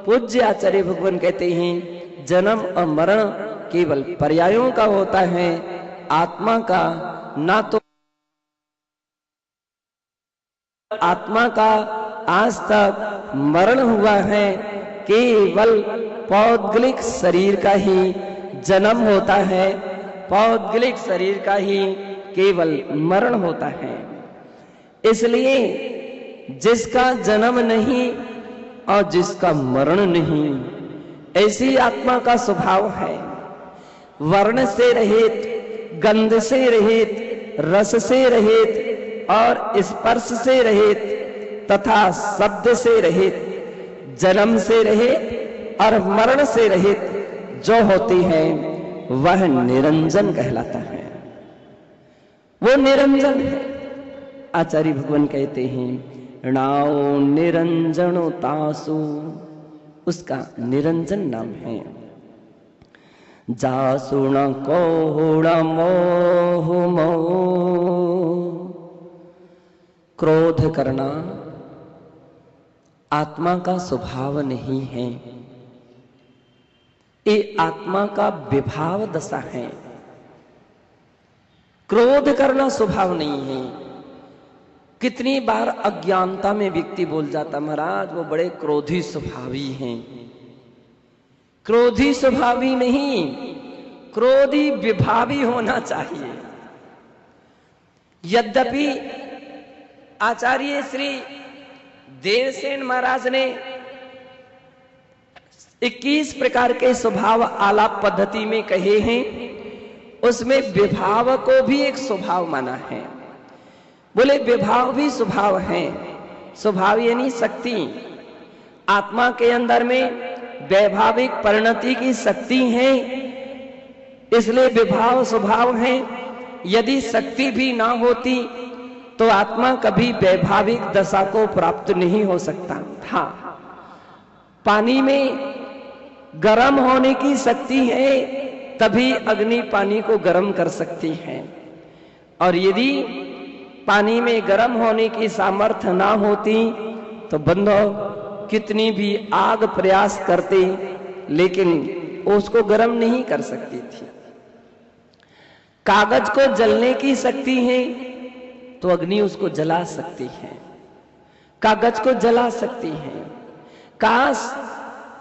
S3: पूज्य आचार्य भगवान कहते हैं जन्म और मरण केवल पर्यायों का होता है, आत्मा का ना तो आत्मा का आज तक मरण हुआ है, केवल पौद्गलिक शरीर का ही जन्म होता है, पौद्गलिक शरीर का ही केवल मरण होता है। इसलिए जिसका जन्म नहीं और जिसका मरण नहीं, ऐसी आत्मा का स्वभाव है। वर्ण से रहित, गंध से रहित, रस से रहित और स्पर्श से रहित तथा शब्द से रहित, जन्म से रहित और मरण से रहित जो होती है वह निरंजन कहलाता है। वो निरंजन है। आचार्य भगवान कहते हैं नाओ निरंजनो तासु, उसका निरंजन नाम है। जासु न कोहुण मोह मोह, क्रोध करना आत्मा का स्वभाव नहीं है, ये आत्मा का विभाव दशा है। क्रोध करना स्वभाव नहीं है। कितनी बार अज्ञानता में व्यक्ति बोल जाता, महाराज वो बड़े क्रोधी स्वभावी हैं। क्रोधी स्वभावी नहीं, क्रोधी विभावी होना चाहिए। यद्यपि आचार्य श्री देवसेन महाराज ने 21 प्रकार के स्वभाव आलाप पद्धति में कहे हैं, उसमें विभाव को भी एक स्वभाव माना है। बोले विभाव भी स्वभाव है। स्वभाव यानी शक्ति, आत्मा के अंदर में वैभाविक परिणति की शक्ति है, इसलिए विभाव स्वभाव है। यदि शक्ति भी ना होती तो आत्मा कभी वैभाविक दशा को प्राप्त नहीं हो सकता था। पानी में गर्म होने की शक्ति है, तभी अग्नि पानी को गर्म कर सकती है। और यदि पानी में गर्म होने की सामर्थ्य ना होती तो बंधो कितनी भी आग प्रयास करते, लेकिन उसको गर्म नहीं कर सकती थी। कागज को जलने की शक्ति है तो अग्नि उसको जला सकती है, कागज को जला सकती है। काश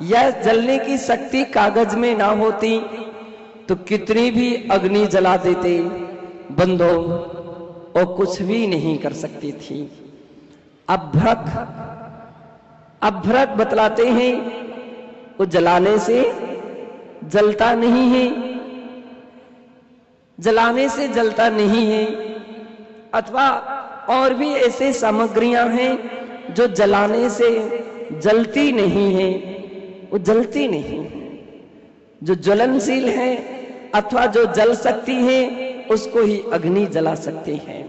S3: यह जलने की शक्ति कागज में ना होती तो कितनी भी अग्नि जला देते बंधो, और कुछ भी नहीं कर सकती थी। अभ्रक बतलाते हैं वो जलाने से जलता नहीं है, जलाने से जलता नहीं है। अथवा और भी ऐसे सामग्रियां हैं जो जलाने से जलती नहीं है, वो जलती नहीं है। जो ज्वलनशील है अथवा जो जल सकती है उसको ही अग्नि जला सकती है।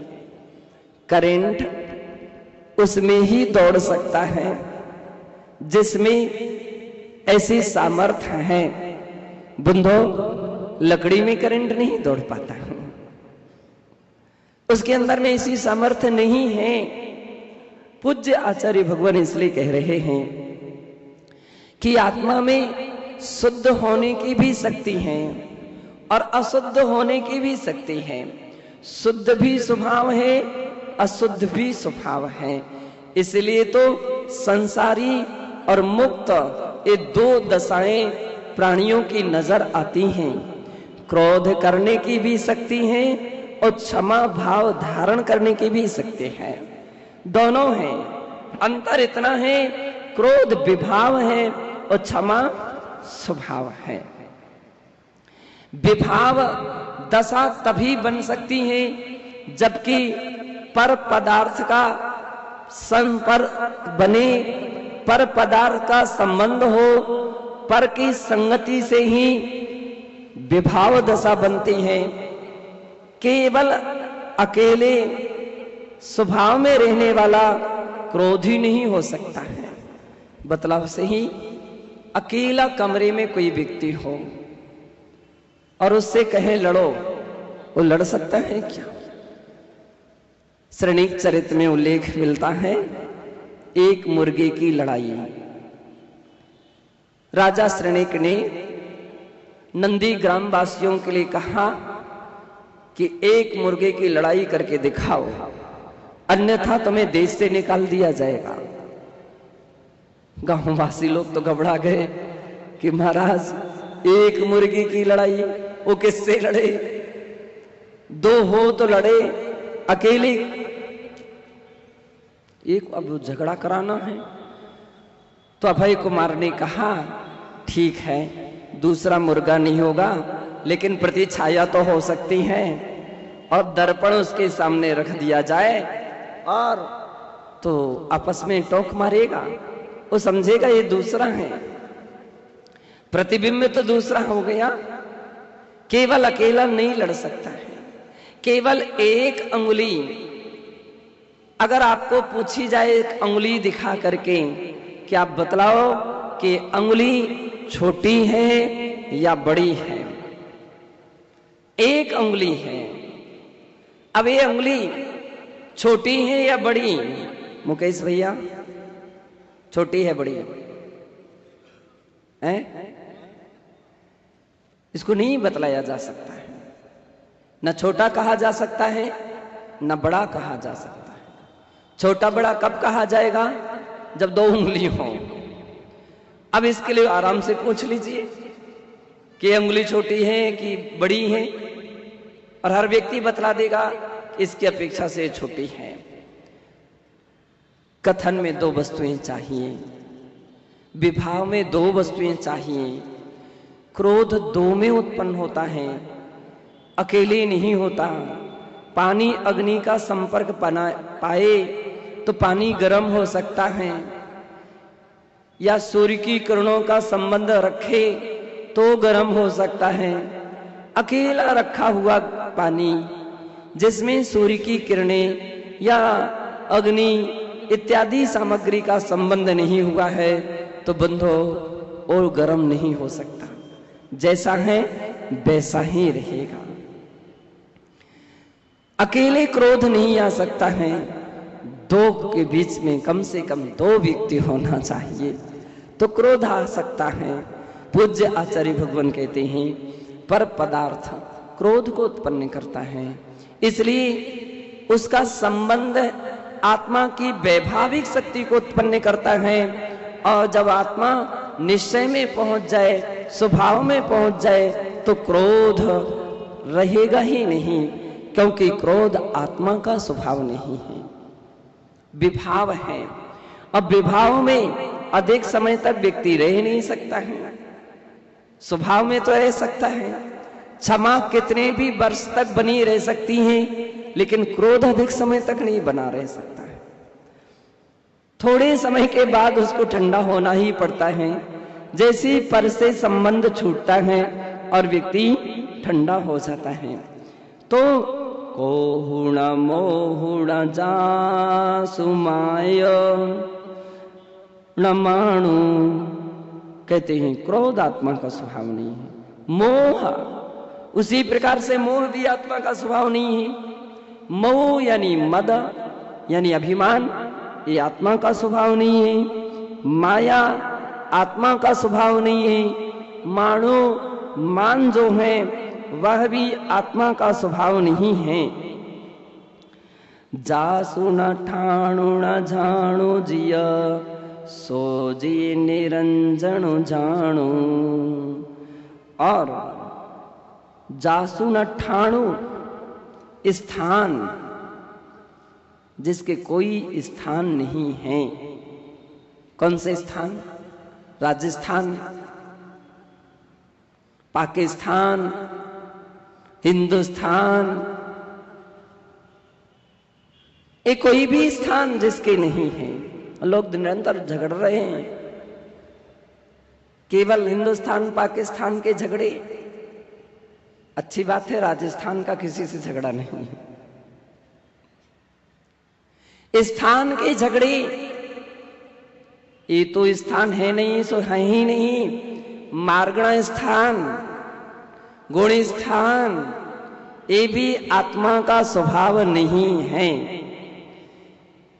S3: करंट उसमें ही दौड़ सकता है जिसमें ऐसी सामर्थ्य है। बंधो लकड़ी में करंट नहीं दौड़ पाता है, उसके अंदर में ऐसी सामर्थ्य नहीं है। पूज्य आचार्य भगवान इसलिए कह रहे हैं कि आत्मा में शुद्ध होने की भी शक्ति है और अशुद्ध होने की भी शक्ति है। शुद्ध भी स्वभाव है, अशुद्ध भी स्वभाव है। इसलिए तो संसारी और मुक्त ये दो दशाएं प्राणियों की नजर आती हैं। क्रोध करने की भी शक्ति है और क्षमा भाव धारण करने की भी शक्ति है। दोनों हैं, अंतर इतना है क्रोध विभाव है और क्षमा स्वभाव है। विभाव दशा तभी बन सकती है जबकि पर पदार्थ का संपर्क बने, पर पदार्थ का संबंध हो, पर की संगति से ही विभाव दशा बनती है। केवल अकेले स्वभाव में रहने वाला क्रोधी नहीं हो सकता है। बतलाव से ही अकेला कमरे में कोई व्यक्ति हो और उससे कहे लड़ो, वो लड़ सकता है क्या? श्रेणिक चरित्र में उल्लेख मिलता है एक मुर्गे की लड़ाई। राजा श्रेणिक ने नंदी ग्राम वासियों के लिए कहा कि एक मुर्गे की लड़ाई करके दिखाओ, अन्यथा तुम्हें देश से निकाल दिया जाएगा। गांववासी लोग तो घबरा गए कि महाराज एक मुर्गी की लड़ाई, वो किससे लड़े? दो हो तो लड़े, अकेले एक अब झगड़ा कराना है। तो अभय कुमार ने कहा ठीक है, दूसरा मुर्गा नहीं होगा लेकिन प्रतिछाया तो हो सकती है, और दर्पण उसके सामने रख दिया जाए और तो आपस में टोक मारेगा, वो समझेगा ये दूसरा है। प्रतिबिंब तो दूसरा हो गया। केवल अकेला नहीं लड़ सकता है। केवल एक अंगुली अगर आपको पूछी जाए, एक अंगुली दिखा करके कि आप बतलाओ कि अंगुली छोटी है या बड़ी है। एक अंगुली है, अब ये अंगुली छोटी है या बड़ी? मुकेश भैया, छोटी है बड़ी है? इसको नहीं बतलाया जा सकता है। न छोटा कहा जा सकता है न बड़ा कहा जा सकता है। छोटा बड़ा कब कहा जाएगा? जब 2 उंगली हो। अब इसके लिए आराम से पूछ लीजिए कि उंगली छोटी है कि बड़ी है, और हर व्यक्ति बतला देगा इसकी अपेक्षा से छोटी है। कथन में 2 वस्तुएं चाहिए, विभाव में 2 वस्तुएं चाहिए, क्रोध 2 में उत्पन्न होता है, अकेले नहीं होता। पानी अग्नि का संपर्क पाए तो पानी गर्म हो सकता है, या सूर्य की किरणों का संबंध रखे तो गर्म हो सकता है। अकेला रखा हुआ पानी जिसमें सूर्य की किरणें या अग्नि इत्यादि सामग्री का संबंध नहीं हुआ है तो बंधो और गर्म नहीं हो सकता। जैसा है वैसा ही रहेगा। अकेले क्रोध नहीं आ सकता है, 2 के बीच में कम से कम 2 व्यक्ति होना चाहिए तो क्रोध आ सकता है। पूज्य आचार्य भगवान कहते हैं पर पदार्थ क्रोध को उत्पन्न करता है, इसलिए उसका संबंध आत्मा की वैभाविक शक्ति को उत्पन्न करता है। और जब आत्मा निश्चय में पहुंच जाए, स्वभाव में पहुंच जाए तो क्रोध रहेगा ही नहीं, क्योंकि क्रोध आत्मा का स्वभाव नहीं है, विभाव है। अब विभाव में अधिक समय तक व्यक्ति रह नहीं सकता है, स्वभाव में तो रह सकता है। क्षमा कितने भी वर्ष तक बनी रह सकती है, लेकिन क्रोध अधिक समय तक नहीं बना रह सकता है। थोड़े समय के बाद उसको ठंडा होना ही पड़ता है। जैसे पर से संबंध छूटता है और व्यक्ति ठंडा हो जाता है। तो कोहुण मोहुण जासुमाय न माणु, कहते हैं क्रोध आत्मा का स्वभाव नहीं है। मोह उसी प्रकार से मोह भी आत्मा का स्वभाव नहीं है। मोह यानी मद यानी अभिमान, ये आत्मा का स्वभाव नहीं है। माया आत्मा का स्वभाव नहीं है। मानो मान जो है वह भी आत्मा का स्वभाव नहीं है। जासु न ठाणु न जाणु जिय सो जी निरंजन जाणु, और जासु न ठाणु स्थान, जिसके कोई स्थान नहीं है। कौन से स्थान? राजस्थान, पाकिस्तान, हिंदुस्तान, ये कोई भी स्थान जिसके नहीं है। लोग निरंतर झगड़ रहे हैं, केवल हिंदुस्तान पाकिस्तान के झगड़े। अच्छी बात है, राजस्थान का किसी से झगड़ा नहीं है। स्थान के झगड़े, ये तो स्थान है नहीं सो है ही नहीं। मार्गण स्थान, गुण स्थान, ये भी आत्मा का स्वभाव नहीं है।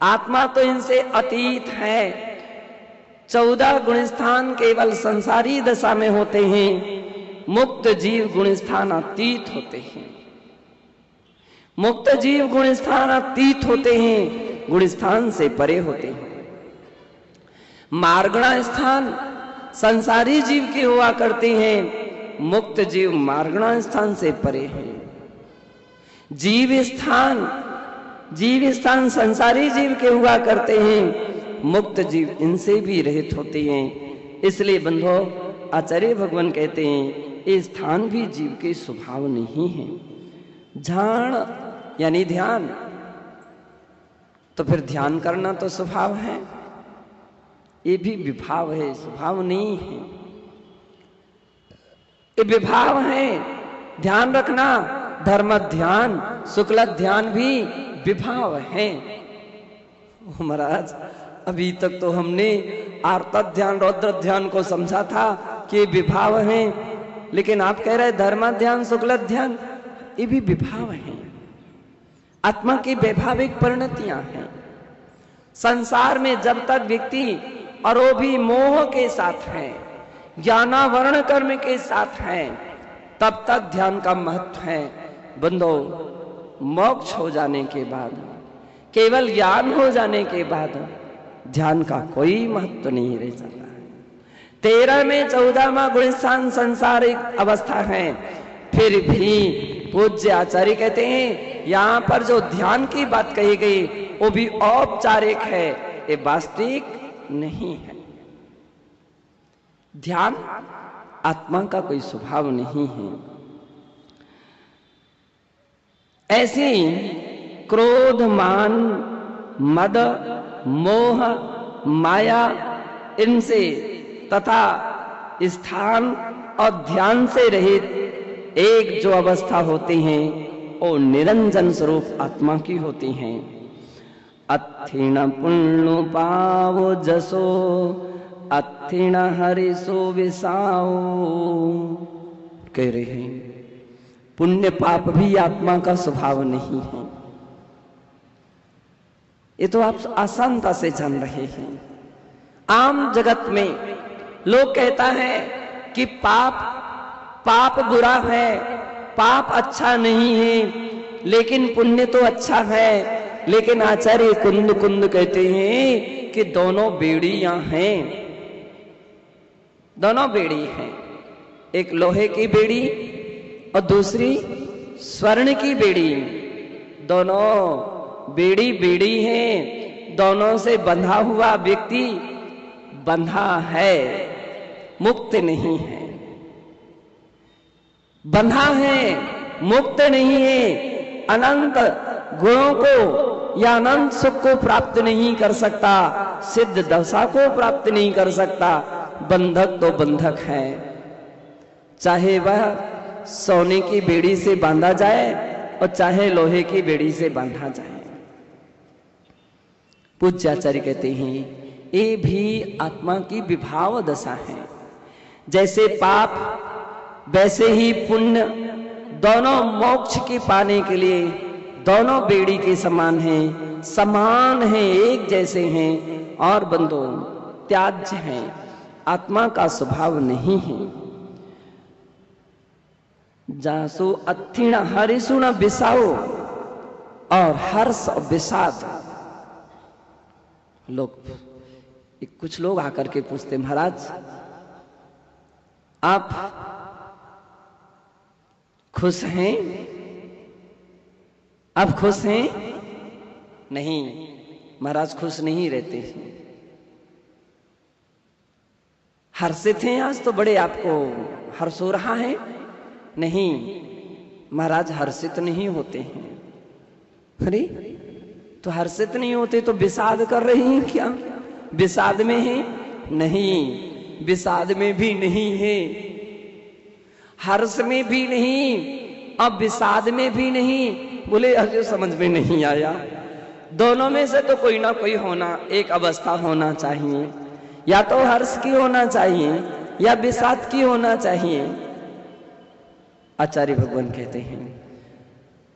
S3: आत्मा तो इनसे अतीत है। 14 गुण स्थान केवल संसारी दशा में होते हैं। मुक्त जीव गुण स्थान अतीत होते हैं। मुक्त जीव गुण स्थान अतीत होते हैं, गुण स्थान से परे होते हैं। मार्गणा स्थान संसारी जीव के हुआ करते हैं, मुक्त जीव मार्गणा स्थान से परे हैं। जीव स्थान संसारी जीव के हुआ करते हैं, मुक्त जीव इनसे भी रहित होते हैं। इसलिए बंधो आचार्य भगवान कहते हैं ये स्थान भी जीव के स्वभाव नहीं है। ध्यान यानी ध्यान, तो फिर ध्यान करना तो स्वभाव है, ये भी विभाव है, स्वभाव नहीं है। ये विभाव है। ध्यान रखना, धर्म ध्यान, शुक्ल ध्यान भी विभाव है। महाराज अभी तक तो हमने आर्त ध्यान रौद्र ध्यान को समझा था कि विभाव है, लेकिन आप कह रहे धर्म ध्यान शुक्ल ध्यान ये भी विभाव है। आत्मा की वैभाविक परिणतियां हैं। संसार में जब तक व्यक्ति और वो भी मोह के साथ है, ज्ञानावरण कर्म के साथ है, तब तक ध्यान का महत्व है। बंदो मोक्ष हो जाने के बाद, केवल ज्ञान हो जाने के बाद ध्यान का कोई महत्व नहीं रह जाता है। 13 में 14वां गुणस्थान संसारिक अवस्था है। फिर भी पूज्य आचार्य कहते हैं यहाँ पर जो ध्यान की बात कही गई वो भी औपचारिक है, ये वास्तविक नहीं है। ध्यान आत्मा का कोई स्वभाव नहीं है। ऐसे क्रोध, मान, मद, मोह, माया इनसे तथा स्थान और ध्यान से रहित एक जो अवस्था होती हैं वो निरंजन स्वरूप आत्मा की होती हैं। अत्थिण पुण्य पावो जसो अत्थिण हरिसो विसाओ कह रहे हैं। पुण्य पाप भी आत्मा का स्वभाव नहीं है। ये तो आप आसानता से जान रहे हैं। आम जगत में लोग कहता है कि पाप बुरा है, पाप अच्छा नहीं है, लेकिन पुण्य तो अच्छा है। लेकिन आचार्य कुंद कहते हैं कि दोनों बेड़ियां हैं, दोनों बेड़ी हैं। एक लोहे की बेड़ी और दूसरी स्वर्ण की बेड़ी। दोनों बेड़ी है। दोनों से बंधा हुआ व्यक्ति बंधा है, मुक्त नहीं है। बंधा है, मुक्त नहीं है। अनंत गुणों को या अनंत सुख को प्राप्त नहीं कर सकता, सिद्ध दशा को प्राप्त नहीं कर सकता। बंधक तो बंधक है, चाहे वह सोने की बेड़ी से बांधा जाए और चाहे लोहे की बेड़ी से बांधा जाए। पूज्य आचार्य कहते हैं ये भी आत्मा की विभाव दशा है। जैसे पाप वैसे ही पुण्य, दोनों मोक्ष के पाने के लिए दोनों बेड़ी के समान हैं, समान हैं, एक जैसे हैं और बंदो त्याज्य हैं। आत्मा का स्वभाव नहीं है। जासु अत्थिण हरिसुण बिसाओ, और हर्ष और विषाद। कुछ लोग आकर के पूछते महाराज आप खुश हैं? आप खुश हैं? नहीं महाराज, खुश नहीं रहते हैं। हर्षित हैं? आज तो बड़े आपको हर्ष हो रहा है। नहीं महाराज, हर्षित नहीं होते हैं। अरे तो हर्षित नहीं होते तो विषाद कर रहे हैं क्या? विषाद में है? नहीं, विषाद में भी नहीं है, हर्ष में भी नहीं और विषाद में भी नहीं। बोले अरे समझ में नहीं आया। दोनों में से तो कोई ना कोई होना, एक अवस्था होना चाहिए। या तो हर्ष की होना चाहिए या विषाद की होना चाहिए। आचार्य भगवान कहते हैं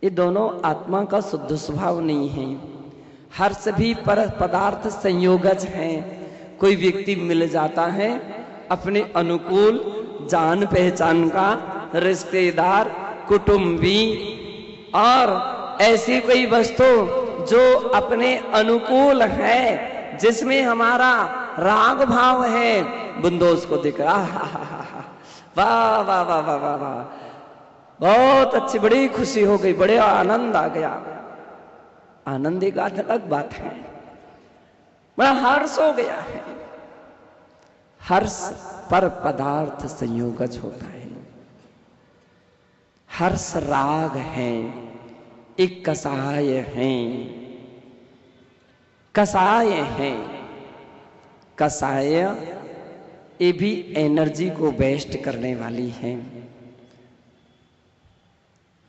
S3: ये दोनों आत्मा का शुद्ध स्वभाव नहीं है। हर्ष भी पर पदार्थ संयोगज है। कोई व्यक्ति मिल जाता है अपने अनुकूल, जान पहचान का, रिश्तेदार, कुटुंबी, और ऐसी कोई वस्तु जो अपने अनुकूल है, जिसमें हमारा राग भाव है, बंदो उसको दिख रहा, वाह वाह वाह वाह वाह वाह, बहुत अच्छी, बड़ी खुशी हो गई, बड़े आनंद आ गया। आनंद एक अलग बात है, बड़ा हर्ष हो गया है। हर्ष पर पदार्थ संयोगज होता है। हर्ष राग है, एक कसाय है। कसाय है, कसाय ये भी एनर्जी को वेस्ट करने वाली है।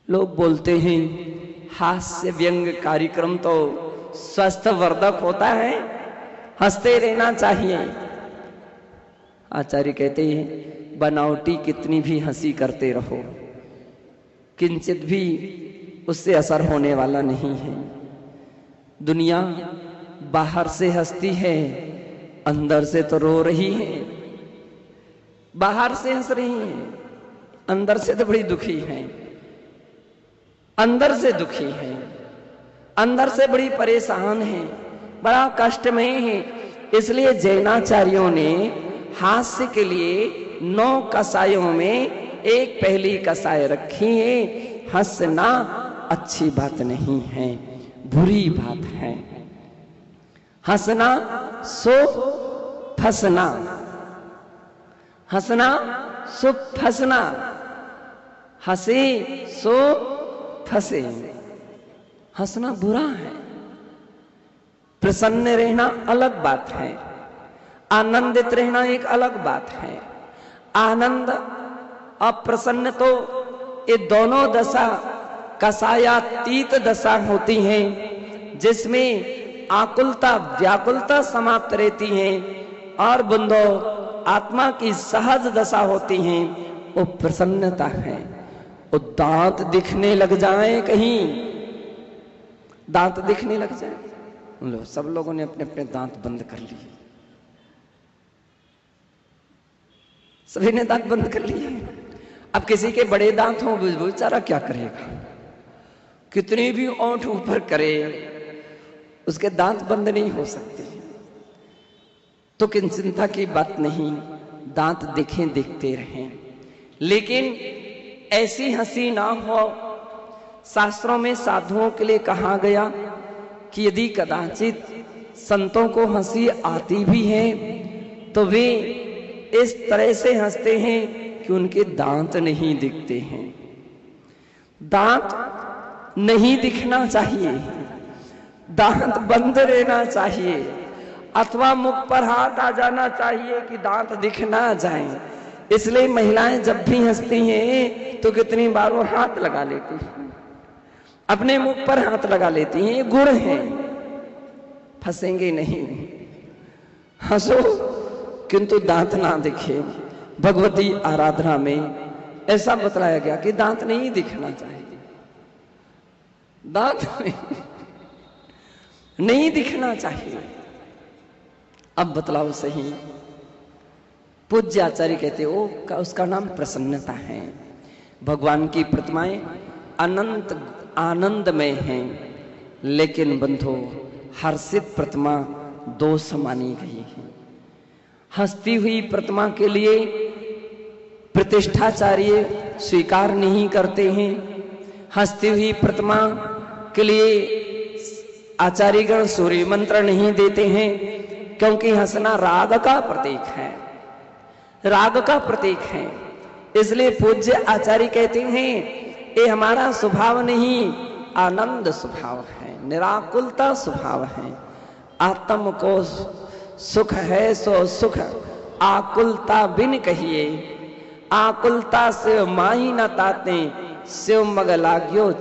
S3: लोग बोलते हैं हास्य व्यंग कार्यक्रम तो स्वास्थ्य वर्धक होता है, हंसते रहना चाहिए। आचार्य कहते हैं बनावटी कितनी भी हंसी करते रहो, किंचित भी उससे असर होने वाला नहीं है। दुनिया बाहर से हंसती है, अंदर से तो रो रही है। बाहर से हंस रही है, अंदर से तो बड़ी दुखी है। अंदर से दुखी हैं, अंदर से बड़ी परेशान हैं, बड़ा कष्ट में है। इसलिए जैनाचार्यों ने हास्य के लिए 9 कसायों में एक पहली कसाय रखी है। हंसना अच्छी बात नहीं है, बुरी बात है। हंसना सो फंसना, हंसना सो फंसना, हंसे सो फंसे। हंसना बुरा है, प्रसन्न रहना अलग बात है, आनंदित रहना एक अलग बात है। आनंद और प्रसन्न तो ये दोनों दशा कसायातीत दशा होती हैं, जिसमें आकुलता व्याकुलता समाप्त रहती है, और बंदो आत्मा की सहज दशा होती है, वो प्रसन्नता है। वो दांत दिखने लग जाए, कहीं दांत दिखने लग जाए, लो सब लोगों ने अपने अपने दांत बंद कर लिए, सभी ने दांत बंद कर लिए। अब किसी के बड़े दांत हो, बेचारा क्या करेगा, कितनी भी ओंठ ऊपर करे उसके दांत बंद नहीं हो सकते। तो किन चिंता की बात नहीं, दांत दिखें दिखते रहें, लेकिन ऐसी हंसी ना हो। शास्त्रों में साधुओं के लिए कहा गया कि यदि कदाचित संतों को हंसी आती भी है तो वे इस तरह से हंसते हैं कि उनके दांत नहीं दिखते हैं। दांत नहीं दिखना चाहिए, दांत बंद रहना चाहिए, अथवा मुख पर हाथ आ जाना चाहिए कि दांत दिख ना जाए। इसलिए महिलाएं जब भी हंसती हैं तो कितनी बार वो हाथ लगा लेती हैं, अपने मुख पर हाथ लगा लेती हैं। ये गुण है, फंसेंगे नहीं। हंसो किंतु दांत ना दिखे। भगवती आराधना में ऐसा बतलाया गया कि दांत नहीं दिखना चाहिए, दांत नहीं दिखना चाहिए। अब बतलाओ सही, पूज्य आचार्य कहते हो उसका नाम प्रसन्नता है। भगवान की प्रतिमाएं अनंत आनंद में हैं, लेकिन बंधो हर्षित प्रतिमा दोष मानी गई है। हंसती हुई प्रतिमा के लिए प्रतिष्ठाचार्य स्वीकार नहीं करते हैं, हंसती हुई प्रतिमा के लिए आचार्यगण सूर्य मंत्र नहीं देते हैं, क्योंकि हंसना राग का प्रतीक है, राग का प्रतीक है। इसलिए पूज्य आचार्य कहते हैं ये हमारा स्वभाव नहीं, आनंद स्वभाव है, निराकुलता स्वभाव है। आत्म को सुख है सो सुख, आकुलता बिन कहिए, आकुलता से माही न ताते, शिव मग लाग्यो